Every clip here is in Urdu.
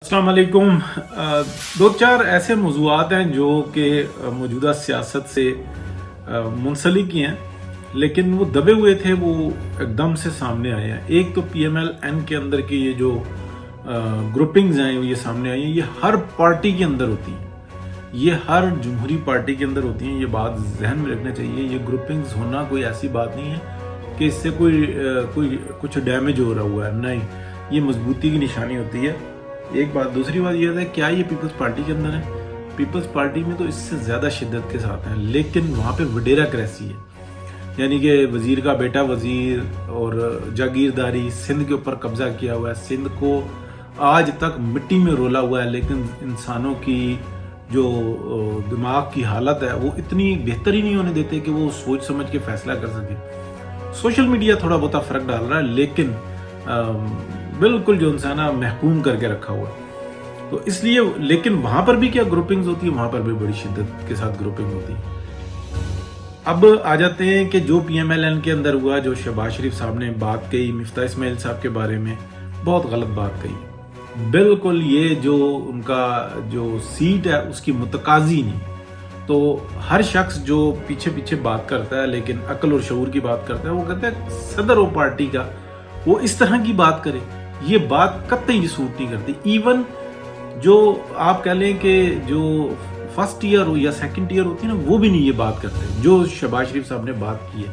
السلام علیکم۔ دو چار ایسے موضوعات ہیں جو کہ موجودہ سیاست سے منسلک ہی ہیں، لیکن وہ دبے ہوئے تھے، وہ ایک دم سے سامنے آئے ہیں۔ ایک تو پی ایم ایل این کے اندر کی یہ جو گروپنگز ہیں یہ سامنے آئی ہیں، یہ ہر پارٹی کے اندر ہوتی ہیں، یہ ہر جمہوری پارٹی کے اندر ہوتی ہیں۔ یہ بات ذہن میں رکھنا چاہیے، یہ گروپنگز ہونا کوئی ایسی بات نہیں ہے کہ اس سے کوئی کچھ ڈیمیج ہو رہا ہوا ہے، نہیں، یہ مضبوطی کی نشانی ہوتی ہے۔ ایک بات، دوسری بات یہ ہے کیا یہ پیپلز پارٹی کے اندر ہے؟ پیپلز پارٹی میں تو اس سے زیادہ شدت کے ساتھ ہیں، لیکن وہاں پہ وڈیرا کریسی ہے، یعنی کہ وزیر کا بیٹا وزیر اور جاگیرداری سندھ کے اوپر قبضہ کیا ہوا ہے، سندھ کو آج تک مٹی میں رولا ہوا ہے، لیکن انسانوں کی جو دماغ کی حالت ہے وہ اتنی بہتر ہی نہیں ہونے دیتے کہ وہ سوچ سمجھ کے فیصلہ کر سکے۔ سوشل میڈیا تھوڑا بہت فرق ڈال رہا ہے، لیکن بالکل جو انسان محکوم کر کے رکھا ہوا ہے، تو اس لیے، لیکن وہاں پر بھی کیا گروپنگز ہوتی ہے، وہاں پر بھی بڑی شدت کے ساتھ گروپنگ ہوتی ہے۔ اب آ جاتے ہیں کہ جو پی ایم ایل این کے اندر ہوا، جو شہباز شریف صاحب نے بات کہی مفتاح اسماعیل صاحب کے بارے میں، بہت غلط بات کہی، بالکل یہ جو ان کا جو سیٹ ہے اس کی متقاضی نہیں۔ تو ہر شخص جو پیچھے پیچھے بات کرتا ہے لیکن عقل اور شعور کی بات کرتا ہے، وہ کہتا ہے صدر و پارٹی کا وہ اس طرح کی بات کرے، یہ بات قطعی سوٹ نہیں کرتی۔ ایون جو آپ کہہ لیں کہ جو فرسٹ ایئر ہو یا سیکنڈ ایئر ہوتی ہے نا، وہ بھی نہیں یہ بات کرتے جو شہباز شریف صاحب نے بات کی ہے۔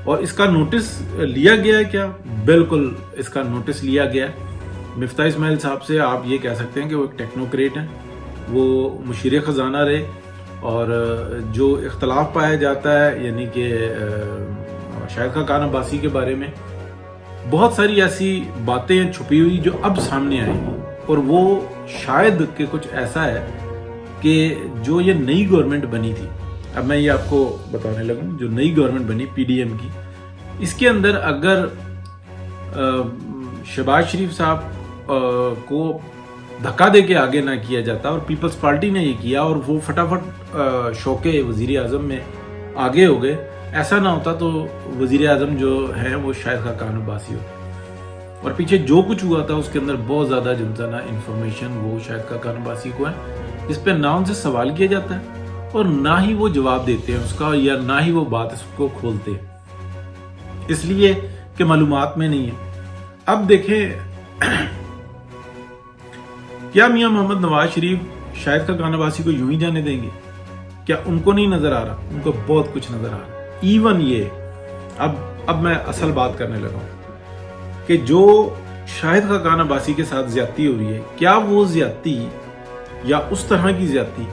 اور اس کا نوٹس لیا گیا ہے کیا؟ بالکل اس کا نوٹس لیا گیا ہے۔ مفتاح اسماعیل صاحب سے آپ یہ کہہ سکتے ہیں کہ وہ ایک ٹیکنوکریٹ ہیں، وہ مشیر خزانہ رہے، اور جو اختلاف پایا جاتا ہے یعنی کہ شاہد خاقان عباسی کے بارے میں، بہت ساری ایسی باتیں ہیں چھپی ہوئی جو اب سامنے آئیں گی، اور وہ شاید کہ کچھ ایسا ہے کہ جو یہ نئی گورنمنٹ بنی تھی، اب میں یہ آپ کو بتانے لگوں، جو نئی گورنمنٹ بنی پی ڈی ایم کی، اس کے اندر اگر شہباز شریف صاحب کو دھکا دے کے آگے نہ کیا جاتا اور پیپلز پارٹی نے یہ کیا اور وہ فٹافٹ شوکے وزیر اعظم میں آگے ہو گئے، ایسا نہ ہوتا تو وزیر اعظم جو ہے وہ شاہد خاقان عباسی ہوتا، اور پیچھے جو کچھ ہوا تھا اس کے اندر بہت زیادہ جنسانہ انفارمیشن وہ شاہد خاقان عباسی کو ہے، جس پہ نہ ان سے سوال کیا جاتا ہے اور نہ ہی وہ جواب دیتے ہیں اس کا، یا نہ ہی وہ بات اس کو کھولتے ہیں، اس لیے کہ معلومات میں نہیں ہے۔ اب دیکھیں، کیا میاں محمد نواز شریف شاہد خاقان عباسی کو یوں ہی جانے دیں گے؟ کیا ان کو نہیں نظر آ رہا؟ ان کو بہت کچھ نظر آ رہا ہے۔ ایون یہ اب میں اصل بات کرنے لگا ہوں کہ جو شاہد خاقان عباسی کے ساتھ زیادتی ہو رہی ہے، کیا وہ زیادتی یا اس طرح کی زیادتی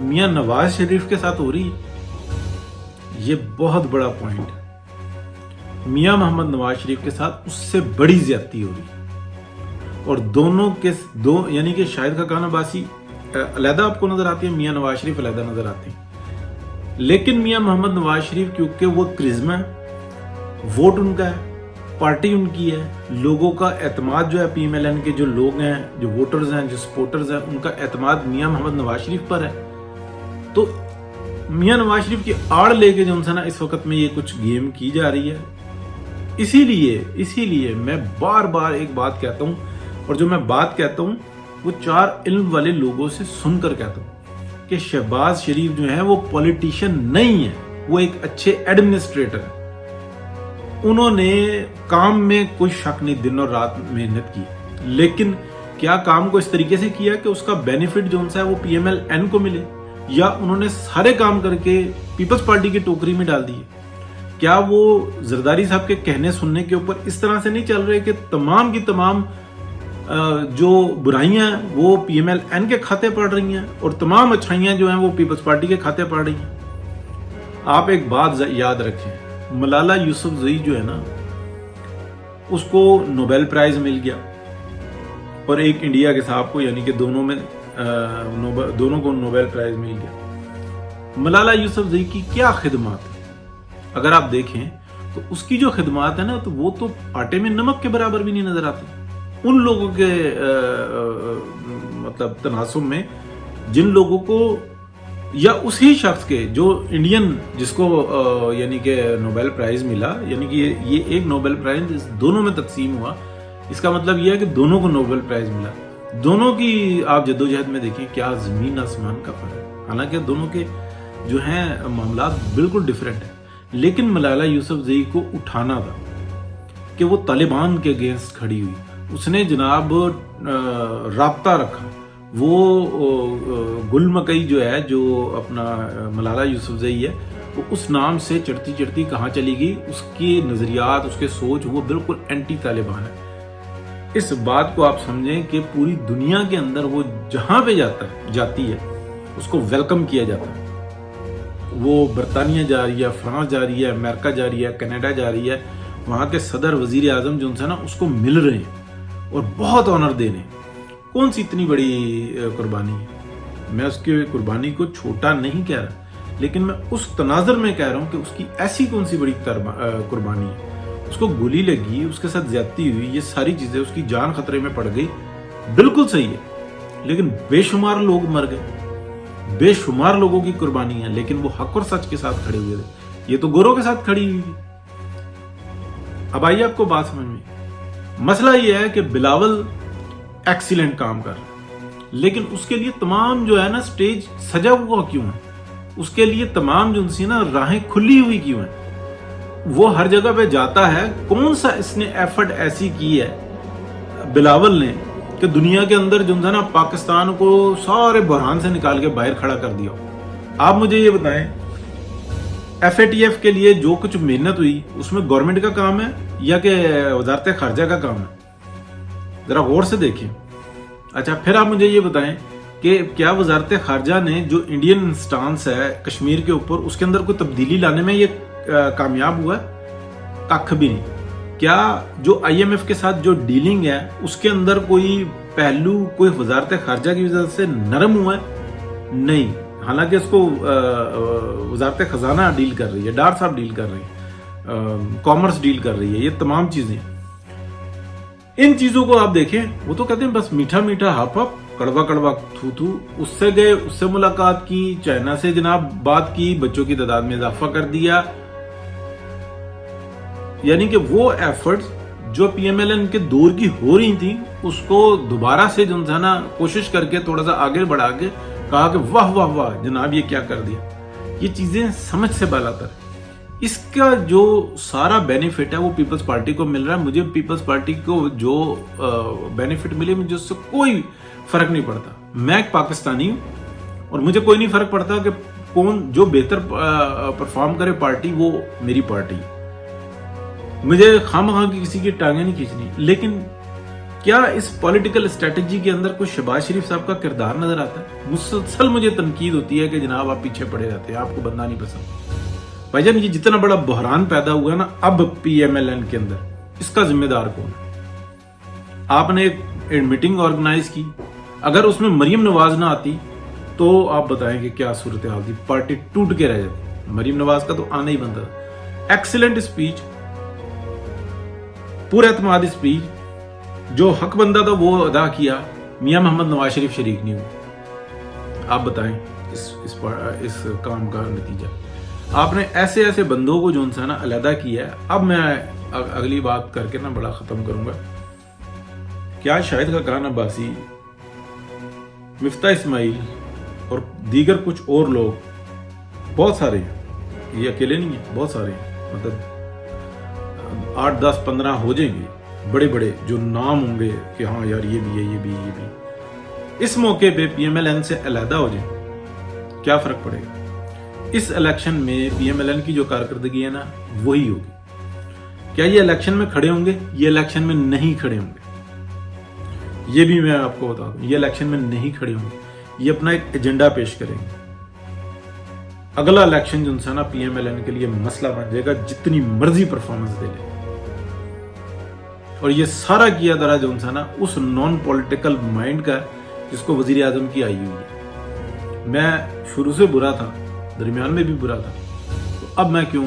میاں نواز شریف کے ساتھ ہو رہی ہے؟ یہ بہت بڑا پوائنٹ ہے۔ میاں محمد نواز شریف کے ساتھ اس سے بڑی زیادتی ہو رہی ہے، اور دونوں کے یعنی کہ شاہد خاقان عباسی علیحدہ آپ کو نظر آتی ہے، میاں نواز شریف علیحدہ نظر آتے ہیں، لیکن میاں محمد نواز شریف کیونکہ وہ کرزمہ ہے، ووٹ ان کا ہے، پارٹی ان کی ہے، لوگوں کا اعتماد جو ہے پی ایم ایل این کے جو لوگ ہیں، جو ووٹرز ہیں، جو سپورٹرز ہیں، ان کا اعتماد میاں محمد نواز شریف پر ہے، تو میاں نواز شریف کی آڑ لے کے جو انسان اس وقت میں یہ کچھ گیم کی جا رہی ہے۔ اسی لیے میں بار بار ایک بات کہتا ہوں، اور جو میں بات کہتا ہوں وہ چار علم والے لوگوں سے سن کر کہتا ہوں کہ شہباز شریف جو ہیں وہ پولیٹیشین نہیں ہے، وہ ایک اچھے ایڈمنسٹریٹر ہیں۔ انہوں نے کام میں کوئی شک نہیں، دن اور رات محنت کی، لیکن کیا کام کو اس طریقے سے کیا کہ اس کا بینیفٹ جو ان سے ہے وہ پی ایم ایل این کو ملے، یا انہوں نے سارے کام کر کے پیپلز پارٹی کی ٹوکری میں ڈال دیے؟ کیا وہ زرداری صاحب کے کہنے سننے کے اوپر اس طرح سے نہیں چل رہے کہ تمام کی تمام جو برائیاں ہیں وہ پی ایم ایل این کے کھاتے پڑ رہی ہیں اور تمام اچھائیاں جو ہیں وہ پیپلز پارٹی کے کھاتے پڑ رہی ہیں؟ آپ ایک بات یاد رکھیں، ملالہ یوسفزئی جو ہے نا، اس کو نوبیل پرائز مل گیا، اور ایک انڈیا کے صاحب کو، یعنی کہ دونوں کو نوبیل پرائز مل گیا۔ ملالہ یوسفزئی کی کیا خدمات ہیں؟ اگر آپ دیکھیں تو اس کی جو خدمات ہیں نا، تو وہ تو آٹے میں نمک کے برابر بھی نہیں نظر آتی ان لوگوں کے مطلب تناسب میں، جن لوگوں کو، یا اسی شخص کے جو انڈین جس کو یعنی کہ نوبیل پرائز ملا، یعنی کہ یہ ایک نوبیل پرائز دونوں میں تقسیم ہوا، اس کا مطلب یہ ہے کہ دونوں کو نوبیل پرائز ملا، دونوں کی آپ جدوجہد میں دیکھیں کیا زمین آسمان کا فرق ہے، حالانکہ دونوں کے جو ہیں معاملات بالکل ڈیفرنٹ ہیں، لیکن ملالہ یوسفزئی کو اٹھانا تھا کہ وہ طالبان کے اگینسٹ کھڑی ہوئی، اس نے جناب رابطہ رکھا، وہ گل مکئی جو ہے، جو اپنا ملالہ یوسفزئی ہے، وہ اس نام سے چڑھتی چڑھتی کہاں چلی گئی، اس کی نظریات، اس کے سوچ وہ بالکل اینٹی طالبان ہے۔ اس بات کو آپ سمجھیں کہ پوری دنیا کے اندر وہ جہاں پہ جاتی ہے اس کو ویلکم کیا جاتا ہے، وہ برطانیہ جا رہی ہے، فرانس جا رہی ہے، امریکہ جا رہی ہے، کینیڈا جا رہی ہے، وہاں کے صدر وزیر اعظم جو ان سے نا اس کو مل رہے ہیں اور بہت آنر دے رہے ہیں۔ کون سی اتنی بڑی قربانی ہے؟ میں اس کی قربانی کو چھوٹا نہیں کہہ رہا، لیکن میں اس تناظر میں کہہ رہا ہوں کہ اس کی ایسی کون سی بڑی قربانی ہے، اس کو گولی لگی، اس کے ساتھ زیادتی ہوئی، یہ ساری چیزیں، اس کی جان خطرے میں پڑ گئی، بالکل صحیح ہے، لیکن بے شمار لوگ مر گئے، بے شمار لوگوں کی قربانی ہے، لیکن وہ حق اور سچ کے ساتھ کھڑے ہوئے تھے، یہ تو گوروں کے ساتھ کھڑی ہوئی تھی۔ اب آئیے آپ کو بات سمجھ میں، مسئلہ یہ ہے کہ بلاول ایکسیلنٹ کام کر رہا ہے، لیکن اس کے لیے تمام جو ہے نا سٹیج سجا ہوا کیوں ہے، اس کے لیے تمام جو سی نا راہیں کھلی ہوئی کیوں ہیں، وہ ہر جگہ پہ جاتا ہے۔ کون سا اس نے ایفرٹ ایسی کی ہے بلاول نے کہ دنیا کے اندر جو نا پاکستان کو سارے بحران سے نکال کے باہر کھڑا کر دیا؟ آپ مجھے یہ بتائیں، ایف اے ٹی ایف کے لیے جو کچھ محنت ہوئی اس میں گورنمنٹ کا کام ہے یا کہ وزارت خارجہ کا کام ہے؟ ذرا غور سے دیکھیں۔ اچھا، پھر آپ مجھے یہ بتائیں کہ کیا وزارت خارجہ نے جو انڈین سٹانس ہے کشمیر کے اوپر، اس کے اندر کوئی تبدیلی لانے میں یہ کامیاب ہوا ہے؟ کخ بھی نہیں۔ کیا جو آئی ایم ایف کے ساتھ جو ڈیلنگ ہے اس کے اندر کوئی پہلو کوئی وزارت خارجہ کی وجہ سے نرم ہوا ہے؟ نہیں، حالانکہ اس کو وزارت خزانہ ڈیل کر رہی ہے، ڈار صاحب ڈیل کر رہے ہیں، کامرس ڈیل کر رہی ہے، یہ تمام چیزیں۔ ان چیزوں کو آپ دیکھیں، وہ تو کہتے ہیں بس میٹھا میٹھا ہاپ ہاپ، کڑوا کڑوا تھو تھو۔ اس سے گئے، اس سے ملاقات کی، چائنا سے جناب بات کی، بچوں کی تعداد میں اضافہ کر دیا، یعنی کہ وہ ایفرٹس جو پی ایم ایل این کے دور کی ہو رہی تھی اس کو دوبارہ سے جو ہے نا کوشش کر کے تھوڑا سا آگے بڑھا کے کہا کہ واہ واہ واہ جناب یہ کیا کر دیا۔ یہ چیزیں سمجھ سے بالاتر ہے۔ اس کا جو سارا بینیفٹ ہے وہ پیپلز پارٹی کو مل رہا ہے۔ مجھے پیپلز پارٹی کو جو بینیفٹ ملے مجھے اس سے کوئی فرق نہیں پڑتا، میں ایک پاکستانی ہوں اور مجھے کوئی نہیں فرق پڑتا کہ کون جو بہتر پرفارم کرے پارٹی، وہ میری پارٹی۔ مجھے خواہ کی کسی کی ٹانگیں نہیں کھینچنی، لیکن کیا اس پولیٹیکل اسٹریٹجی کے اندر کوئی شہباز شریف صاحب کا کردار نظر آتا ہے؟ مسلسل مجھے تنقید ہوتی ہے کہ جناب آپ پیچھے پڑے رہتے ہیں، آپ کو بندہ نہیں پسند۔ بھائی جان، یہ جتنا بڑا بحران پیدا ہوا ہے نا اب پی ایم ایل این کے اندر، اس کا ذمہ دار کون ہے؟ آپ نے ایک میٹنگ آرگنائز کی، اگر اس میں مریم نواز نہ آتی تو آپ بتائیں کہ کیا صورتحال تھی، پارٹی ٹوٹ کے رہ جاتی۔ مریم نواز کا تو آنا ہی بنتا تھا۔ ایکسیلنٹ اسپیچ، پورا اعتماد اسپیچ، جو حق بندہ تھا وہ ادا کیا، میاں محمد نواز شریف شریک نہیں ہوئے۔ آپ بتائیں اس کام کا نتیجہ۔ آپ نے ایسے ایسے بندوں کو جو انسان علیحدہ کیا ہے۔ اب میں اگلی بات کر کے نا بڑا ختم کروں گا۔ کیا شاہد خاقان عباسی، مفتاح اسماعیل اور دیگر کچھ اور لوگ، بہت سارے ہیں، یہ اکیلے نہیں ہیں، بہت سارے ہیں، مطلب 8 10 15 ہو جائیں گے بڑے بڑے جو نام ہوں گے کہ ہاں یار یہ بھی ہے، یہ بھی، یہ بھی، اس موقع پہ پی ایم ایل این سے علیحدہ ہو جائیں، کیا فرق پڑے گا؟ اس الیکشن میں پی ایم ایل این کی جو کارکردگی ہے نا وہی ہوگی۔ کیا یہ الیکشن میں کھڑے ہوں گے؟ یہ الیکشن میں نہیں کھڑے ہوں گے، یہ بھی میں آپ کو بتا دوں، یہ الیکشن میں نہیں کھڑے ہوں گے، یہ اپنا ایک ایجنڈا پیش کریں گے۔ اگلا الیکشن جو انسان پی ایم ایل این کے لیے مسئلہ بن جائے گا، جتنی مرضی پرفارمنس دے لے، اور یہ سارا کیا درا جو انسان اس نان پولیٹیکل مائنڈ کا جس کو وزیر اعظم کی آئی ہوئی ہے۔ میں شروع سے برا تھا، درمیان میں بھی برا تھا، تو اب میں کیوں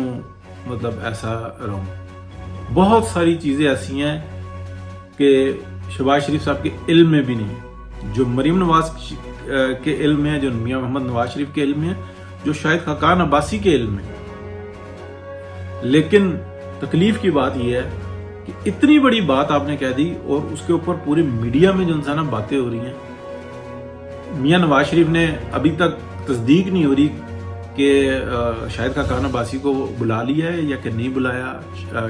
مطلب ایسا رہوں؟ بہت ساری چیزیں ایسی ہیں کہ شہباز شریف صاحب کے علم میں بھی نہیں، جو مریم نواز کے علم میں ہے، جو میاں محمد نواز شریف کے علم میں ہے، جو شاہد خاقان عباسی کے علم میں۔ لیکن تکلیف کی بات یہ ہے کہ اتنی بڑی بات آپ نے کہہ دی اور اس کے اوپر پورے میڈیا میں جو انسان باتیں ہو رہی ہیں. میاں نواز شریف نے ابھی تک تصدیق نہیں ہو رہی کہ شاہد خاقان عباسی کو بلا لیا ہے یا کہ نہیں بلایا,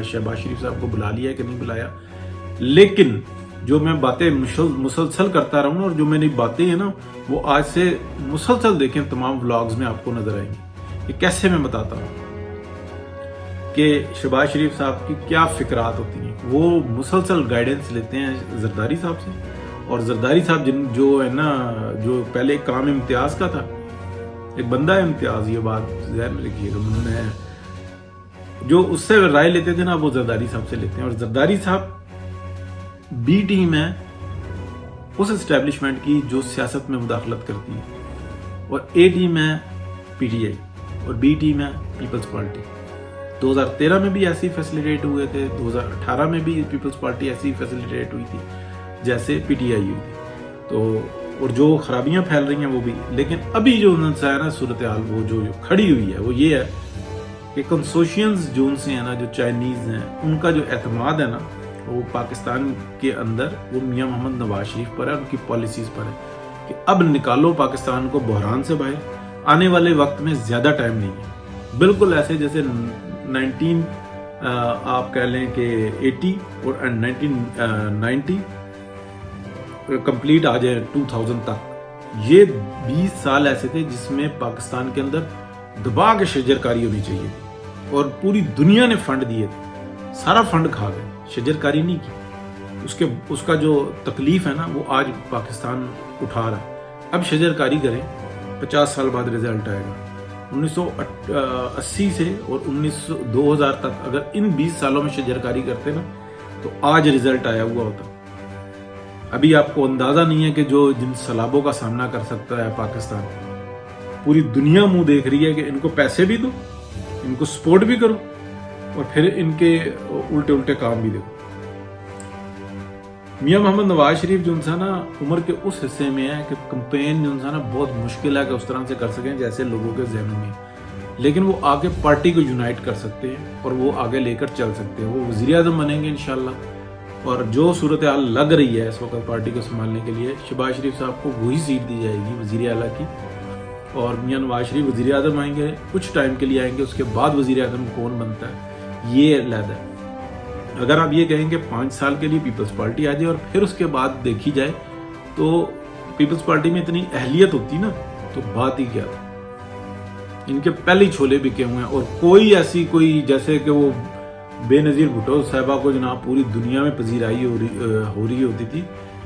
شہباز شریف صاحب کو بلا لیا ہے کہ نہیں بلایا. لیکن جو میں باتیں مسلسل کرتا رہوں اور جو میری باتیں ہیں نا وہ آج سے مسلسل دیکھیں تمام ولاگز میں آپ کو نظر آئیں گے کہ کیسے میں بتاتا ہوں کہ شہباز شریف صاحب کی کیا فکرات ہوتی ہیں. وہ مسلسل گائیڈنس لیتے ہیں زرداری صاحب سے, اور زرداری صاحب جو ہے نا جو پہلے کام امتیاز کا تھا, ایک بندہ ہے امتیاز, یہ بات ذہن میں رکھیے گا, انہوں نے جو اس سے رائے لیتے تھے نا وہ زرداری صاحب سے لیتے ہیں. اور زرداری صاحب بی ٹیم ہے اس اسٹیبلشمنٹ کی جو سیاست میں مداخلت کرتی ہے, اور اے ٹیم ہے پی ٹی آئی, اور بی ٹیم ہے پیپلز پارٹی. 2013 میں بھی ایسی فیسلیٹیٹ ہوئے تھے, 2018 میں بھی پیپلز پارٹی ایسی فیسلیٹیٹ ہوئی تھی جیسے پی ٹی آئی ہوئی تھی. تو اور جو خرابیاں پھیل رہی ہیں وہ بھی, لیکن ابھی جو ہے نا صورتحال وہ جو کھڑی ہوئی ہے وہ یہ ہے کہ کنسوشینز جو ان سے ہیں نا, جو چائنیز ہیں, ان کا جو اعتماد ہے نا وہ پاکستان کے اندر وہ میاں محمد نواز شریف پر ہے, ان کی پالیسیز پر ہے کہ اب نکالو پاکستان کو بحران سے باہر. آنے والے وقت میں زیادہ ٹائم نہیں ہے. بالکل ایسے جیسے 19 آپ کہہ لیں کہ 80 اور 1990 کمپلیٹ آ جائے 2000 تک, یہ 20 سال ایسے تھے جس میں پاکستان کے اندر دبا کے شجرکاری ہونی چاہیے تھی, اور پوری دنیا نے فنڈ دیے تھے, سارا فنڈ کھا گئے, شجرکاری نہیں کی. اس کا جو تکلیف ہے نا وہ آج پاکستان اٹھا رہا ہے. اب شجرکاری کریں, 50 سال بعد رزلٹ آئے گا. 1980 سے اور 2000 تک اگر ان 20 سالوں میں شجرکاری کرتے نا تو آج رزلٹ آیا ہوا ہوتا. ابھی آپ کو اندازہ نہیں ہے کہ جن سیلابوں کا سامنا کر سکتا ہے پاکستان, پوری دنیا منہ دیکھ رہی ہے کہ ان کو پیسے بھی دو, ان کو سپورٹ بھی کرو, اور پھر ان کے الٹے کام بھی دیکھو. میاں محمد نواز شریف جو انسان نا عمر کے اس حصے میں ہے کہ کمپین جو انسان نا بہت مشکل ہے کہ اس طرح سے کر سکیں جیسے لوگوں کے ذہنوں میں, لیکن وہ آگے پارٹی کو یونائٹ کر سکتے ہیں اور وہ آگے لے کر چل سکتے ہیں. وہ وزیر اعظم بنیں گے انشاءاللہ, اور جو صورتحال لگ رہی ہے اس وقت پارٹی کو سنبھالنے کے لیے, شہباز شریف صاحب کو وہی سیٹ دی جائے گی وزیر اعلیٰ کی, اور میاں نواز شریف وزیر اعظم آئیں گے, کچھ ٹائم کے لیے آئیں گے, اس کے بعد وزیر اعظم کون بنتا ہے یہ علیحدہ ہے. اگر آپ یہ کہیں کہ 5 سال کے لیے پیپلز پارٹی آ جائے اور پھر اس کے بعد دیکھی جائے تو پیپلز پارٹی میں اتنی اہلیت ہوتی نا تو بات ہی کیا تھا. ان کے پہلے ہی چھولے بکے ہوئے ہیں, اور کوئی جیسے کہ وہ بے نظیر بھٹو صاحبہ کو جناب پوری دنیا میں پذیرائی ہو رہی ہوتی تھی,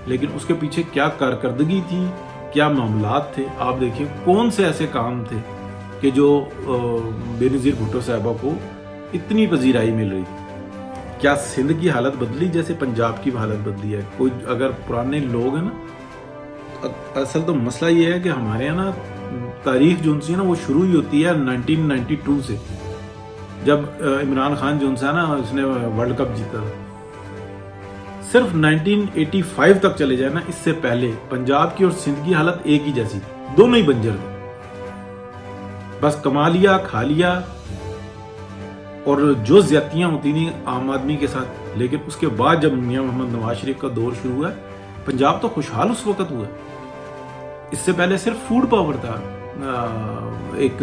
لیکن اس کے پیچھے کیا کارکردگی تھی, کیا معاملات تھے. آپ دیکھیں کون سے ایسے کام تھے کہ جو بے نظیر بھٹو صاحبہ کو اتنی پذیرائی مل رہی تھی. کیا سندھ کی حالت بدلی جیسے پنجاب کی حالت بدلی ہے؟ کوئی اگر پرانے لوگ ہیں نا, اصل تو مسئلہ یہ ہے کہ ہمارے یہاں نا تاریخ جو ہے نا وہ شروع ہی ہوتی ہے 1992 سے, جب عمران خان جو ہے نا اس نے ورلڈ کپ جیتا تھا. صرف 1985 تک چلے جائے نا, اس سے پہلے پنجاب کی اور سندھ کی حالت ایک ہی جیسی تھی, دونوں ہی بنجر تھے, بس کما لیا کھا لیا, اور جو زیادتیاں ہوتی تھیں عام آدمی کے ساتھ. لیکن اس کے بعد جب میاں محمد نواز شریف کا دور شروع ہوا, پنجاب تو خوشحال اس وقت ہوا. اس سے پہلے صرف فوڈ پاور تھا, ایک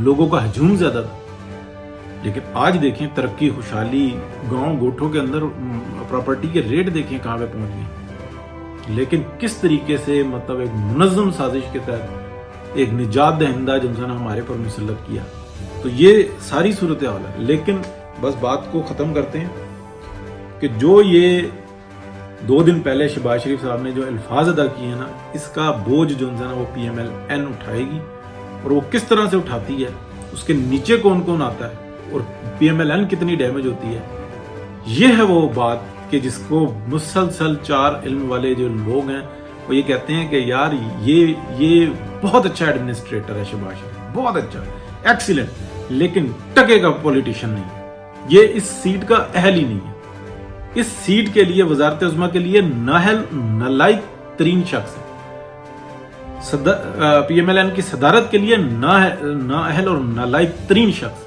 لوگوں کا ہجوم زیادہ تھا. لیکن آج دیکھیں ترقی, خوشحالی, گاؤں گوٹھوں کے اندر پراپرٹی کے ریٹ دیکھیں کہاں پہ پہنچ گئے. لیکن کس طریقے سے مطلب ایک منظم سازش کے تحت ایک نجات دہندہ جو انسان ہمارے پر مسلط کیا. تو یہ ساری صورتحال ہے. لیکن بس بات کو ختم کرتے ہیں کہ جو یہ 2 دن پہلے شہباز شریف صاحب نے جو الفاظ ادا کیے ہیں نا, اس کا بوجھ جو انسان وہ پی ایم ایل این اٹھائے گی, اور وہ کس طرح سے اٹھاتی ہے, اس کے نیچے کون آتا ہے, اور پی ایم ایل این کتنی ڈیمیج ہوتی ہے. یہ ہے وہ بات کہ جس کو مسلسل 4 علم والے جو لوگ ہیں وہ یہ کہتے ہیں کہ یار یہ بہت اچھا ایڈمنسٹریٹر ہے شہباز شریف, بہت اچھا, ایکسیلنٹ, لیکن ٹکے کا پولیٹیشین نہیں, یہ اس سیٹ کا اہل ہی نہیں ہے. اس سیٹ کے لیے وزارت عظمیٰ کے لیے نااہل نالائق ترین شخص ہے. پی ایم ایل این کی صدارت کے لیے نااہل اور نالائق ترین شخص.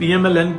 PMLN